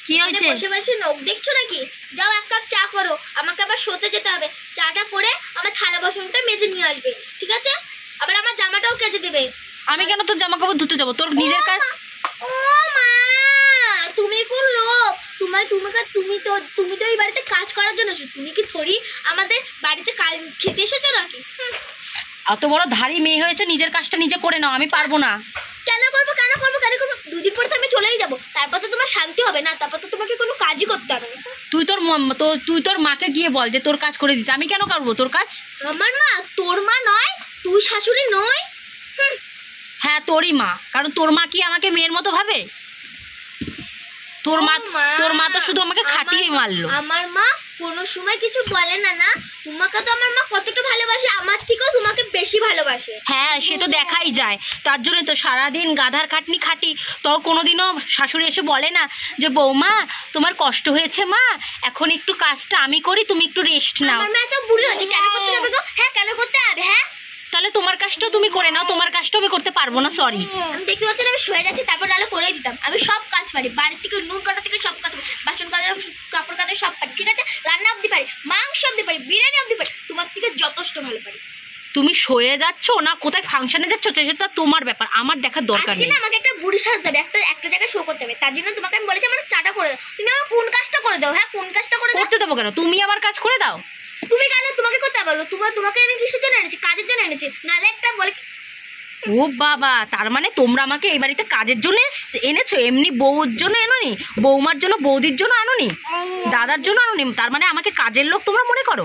কি হয়েছে? বসে বসে নখ দেখছো নাকি? যাও এক কাপ চা করো, আমাকে আবার শোতে যেতে হবে। চাটা করে আমার থালা বাসনটা মেজে নিয়ে আসবে, ঠিক আছে? আবার আমার জামাটাও কেচে দেবে। আমি কেন তোর জামা কাপড় ধুতে যাবো? তোর নিজের কাজ। ও মা, তুমি কোন লোক? তুমি তো এই বাড়িতে কাজ করার জন্য এসেছো। তুমি কি থরি আমাদের বাড়িতে খেতে এসেছো নাকি? এত বড় ধাড়ি মেয়ে হয়েছে, নিজের কাজটা নিজে করে নাও। আমি পারবো না। কেন করবো? দুদিন পরে তো আমি চলেই যাবো। তারপর তো তোমার শান্তি হবে না, তারপর তো তোমাকে কোনো কাজই করতে হবে না। তুই তোর মাকে গিয়ে বল যে তোর কাজ করে দিতে। আমি কেন করবো তোর কাজ? আমার মা তোর মা নয়, তুই শাশুড়ি নয়। হ্যাঁ তোরই মা, কারণ তোর মা কি আমাকে মেয়ের মতো ভাবে? তোর মা তো শুধু আমাকে খাটিয়েই মারলো। আমার মা কোনো সময় কিছু বলে না। না, তোমাকে তো আমার মা কতটা ভালোবাসে, আমার থেকেও তোমাকে বেশি ভালোবাসে। হ্যাঁ, সে তো দেখাই যায়। তার জন্য তো সারাদিন গাধার খাটি। তো কোনোদিনও শাশুড়ি এসে বলে না যে বৌমা তোমার কষ্ট হয়েছে মা, এখন একটু কাজটা আমি করি, তুমি একটু রেস্ট নাও। আমার মা তো বুড়ি হয়েছে, কেন করতে যাবে গো? হ্যাঁ, কেন করতে হবে? হ্যাঁ, তাহলে তোমার কাজটাও তুমি করে নাও। তোমার কাজটাও আমি করতে পারবো না, সরি। আমি দেখতে পাচ্ছি না, আমি শুয়ে যাচ্ছি, তারপর নাহলে করেই দিতাম। আমি সব কাজ পারি, বাড়ির থেকে নুন কাটা থেকে সব কাজ পারি, বাসন কাজা, কাপড় কাজা সব পারি, ঠিক আছে? রান্না অবধি পারি, মাংস অবধি পারি, বিরিয়ানি অবধি পারি, তোমার থেকে যথেষ্ট ভালো পারি। তুমি শুয়ে যাচ্ছ না কোথায় ফাংশনে যাচ্ছ সেটা তোমার ব্যাপার, আমার দেখার দরকার নেই। আজকে আমাকে একটা বুড়ি সাজ দেবে, একটা জায়গায় শো করতে হবে। তার জন্য তোমাকে আমি বলেছি আমার চাটা করে দাও। তুমি আমার কোন কাজটা করে দাও? হ্যাঁ, কোন কাজটা করে দাও? করতে দেবো কেন? তুমি আবার কাজ করে দাও। তুমি কেন? তোমাকে করতে পারো? তোমাকে আমি কিসের জন্য এনেছি? কাজের জন্য এনেছি। নাহলে একটা বলে। ও বাবা, তার মানে তোমরা আমাকে এই বাড়িতে কাজের জন্য এনেছো? এমনি বউর জন্য এনোনি? বৌমার জন্য, বৌদির জন্য আনোনি? দাদার জন্য আনোনি? তার মানে আমাকে কাজের লোক তোমরা মনে করো?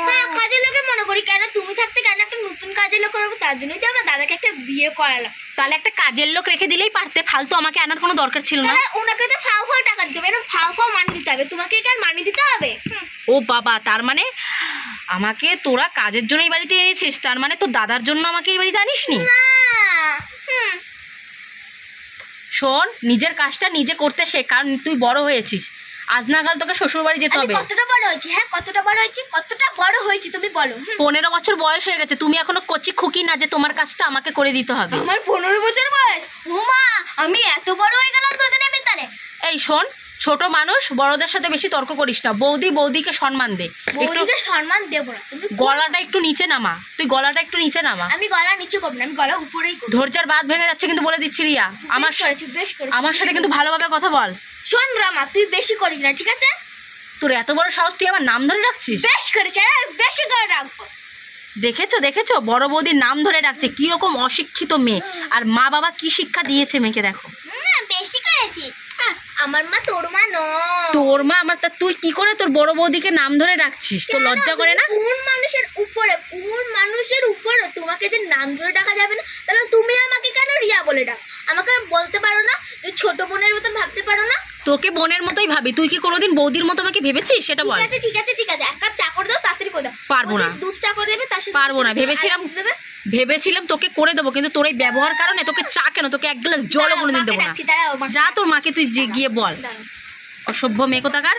হ্যাঁ, কাজের লোকে মনে করি। কেন? তুমি থাকতে কেন একটা নতুন কাজের লোক করবো? তার জন্যই তো আমার দাদাকে একটা বিয়ে করালাম। তাহলে একটা কাজের লোক রেখে দিলেই পারতে, ফালতু আমাকে আনার কোনো দরকার ছিল না। ওনাকে তো ফাও টাকা দিতে হবে, এরকম ফাও মানি দিতে হবে। তোমাকে কি আর মানি দিতে হবে? ও বাবা, তার মানে আমাকে তোরা কাজের জন্য এই বাড়িতে এনেছিস, তার মানে তোর দাদার জন্য আমাকে এই বাড়িতে আনিসনি? শোন, নিজের কাজটা নিজে করতে শেখ, কারণ তুই বড় হয়েছিস। আজ নাগাল তোকে শ্বশুর বাড়ি যেতে হবে। কতটা বড় হয়েছি? হ্যাঁ, কতটা বড় হয়েছি তুমি বলো? 15 বছর বয়স হয়ে গেছে, তুমি এখনো কচি খুকি না যে তোমার কাজটা আমাকে করে দিতে হবে। আমার 15 বছর বয়স? ওমা, আমি এত বড় হয়ে গেলাম তোদের ভেতরে। এই শোন, ছোট মানুষ বড়দের সাথে বেশি তর্ক করিস না। বৌদিকে সম্মান দে। বৌদিকে সম্মান দেব না? তুমি গলাটা একটু নিচে নামা। আমি গলা নিচে করব না, আমি গলা উপরেই করব। ধৈর্যের বাঁধ ভেঙে যাচ্ছে কিন্তু, বলে দিচ্ছি রিয়া। আমার সাথে কিন্তু ভালোভাবে কথা বল। শোন রামা, তুই বেশি করিস না, ঠিক আছে? তোর এত বড় সাহস, তুই আমার নাম ধরে রাখছিস? বেশ করেছে, বেশি করে রাখবো। দেখেছো বড় বৌদির নাম ধরে রাখছে। কিরকম অশিক্ষিত মেয়ে, আর মা বাবা কি শিক্ষা দিয়েছে মেয়েকে দেখো। বেশি করেছি। আমার মা তোর মা নয়। তোর মা আমার? তা তুই কি করে তোর বড় বৌদিকে নাম ধরে রাখছিস? তোর লজ্জা করে না? কোন মানুষের উপরে তোমাকে যে নাম ধরে ডাকা যাবে না? তাহলে তুমি আমাকে কেন রিয়া বলে ডাক? আমাকে বলতে পারো না যে ছোট বোনের মতো ভাবতে পারো না? তোকে বোনের মতোই ভাবি। তুই কি কোনোদিন বৌদির মতো আমাকে ভেবেছিস সেটা বল। ঠিক আছে, এক কাপ চা করে দাও, তাড়াতাড়ি করে দাও। পারবো না। দুধ চা করে দেবে, তার সাথে পারবো না। ভেবেছিলাম তোকে করে দেবো, কিন্তু তোর এই ব্যবহার কারণে তোকে চা কেন, তোকে এক গ্লাস জলও কোনোদিন দেবো না। যা তোর মাকে তুই গিয়ে বল। অসভ্য মেয়ে কোথাকার।